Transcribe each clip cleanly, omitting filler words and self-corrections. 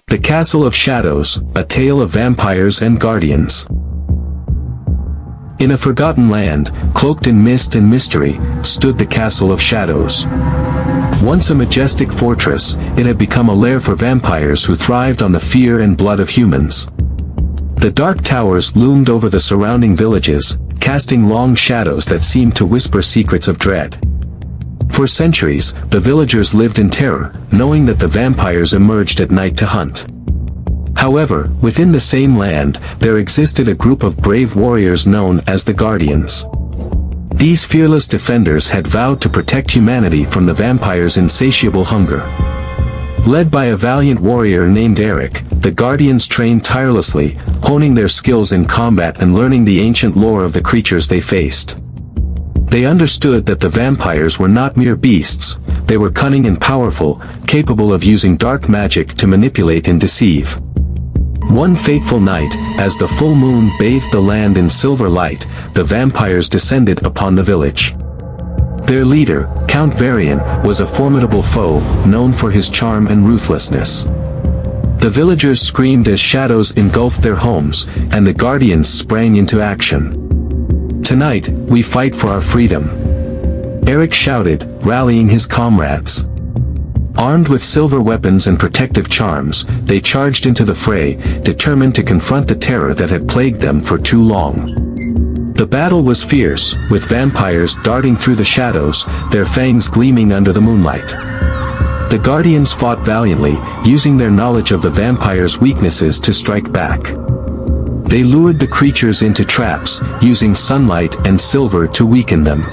The Castle of Shadows, a tale of vampires and guardians. In a forgotten land, cloaked in mist and mystery, stood the Castle of Shadows. Once a majestic fortress, it had become a lair for vampires who thrived on the fear and blood of humans. The dark towers loomed over the surrounding villages, casting long shadows that seemed to whisper secrets of dread. For centuries, the villagers lived in terror, knowing that the vampires emerged at night to hunt. However, within the same land, there existed a group of brave warriors known as the Guardians. These fearless defenders had vowed to protect humanity from the vampires' insatiable hunger. Led by a valiant warrior named Eric, the Guardians trained tirelessly, honing their skills in combat and learning the ancient lore of the creatures they faced. They understood that the vampires were not mere beasts, they were cunning and powerful, capable of using dark magic to manipulate and deceive. One fateful night, as the full moon bathed the land in silver light, the vampires descended upon the village. Their leader, Count Varian, was a formidable foe, known for his charm and ruthlessness. The villagers screamed as shadows engulfed their homes, and the Guardians sprang into action. "Tonight, we fight for our freedom," Eric shouted, rallying his comrades. Armed with silver weapons and protective charms, they charged into the fray, determined to confront the terror that had plagued them for too long. The battle was fierce, with vampires darting through the shadows, their fangs gleaming under the moonlight. The Guardians fought valiantly, using their knowledge of the vampires' weaknesses to strike back. They lured the creatures into traps, using sunlight and silver to weaken them.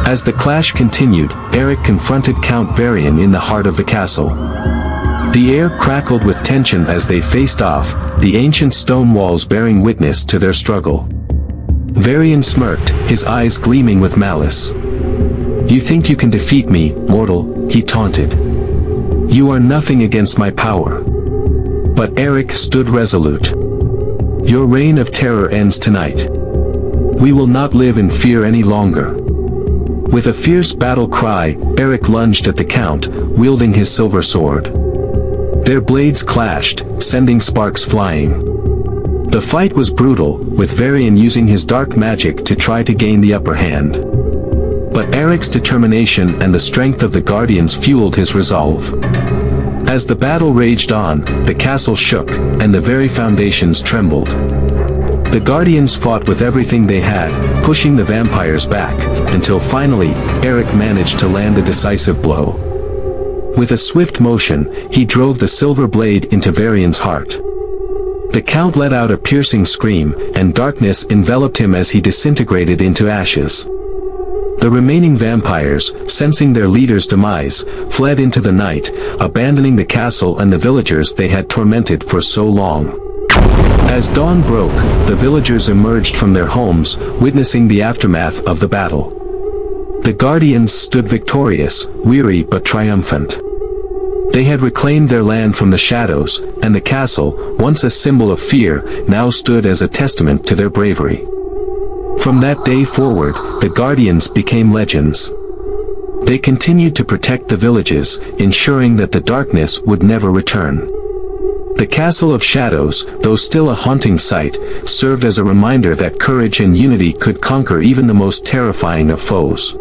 As the clash continued, Eric confronted Count Varian in the heart of the castle. The air crackled with tension as they faced off, the ancient stone walls bearing witness to their struggle. Varian smirked, his eyes gleaming with malice. "You think you can defeat me, mortal," he taunted. "You are nothing against my power." But Eric stood resolute. "Your reign of terror ends tonight. We will not live in fear any longer." With a fierce battle cry, Eric lunged at the Count, wielding his silver sword. Their blades clashed, sending sparks flying. The fight was brutal, with Varian using his dark magic to try to gain the upper hand. But Eric's determination and the strength of the Guardians fueled his resolve. As the battle raged on, the castle shook, and the very foundations trembled. The Guardians fought with everything they had, pushing the vampires back, until finally, Eric managed to land a decisive blow. With a swift motion, he drove the silver blade into Varian's heart. The Count let out a piercing scream, and darkness enveloped him as he disintegrated into ashes. The remaining vampires, sensing their leader's demise, fled into the night, abandoning the castle and the villagers they had tormented for so long. As dawn broke, the villagers emerged from their homes, witnessing the aftermath of the battle. The Guardians stood victorious, weary but triumphant. They had reclaimed their land from the shadows, and the castle, once a symbol of fear, now stood as a testament to their bravery. From that day forward, the Guardians became legends. They continued to protect the villages, ensuring that the darkness would never return. The Castle of Shadows, though still a haunting sight, served as a reminder that courage and unity could conquer even the most terrifying of foes.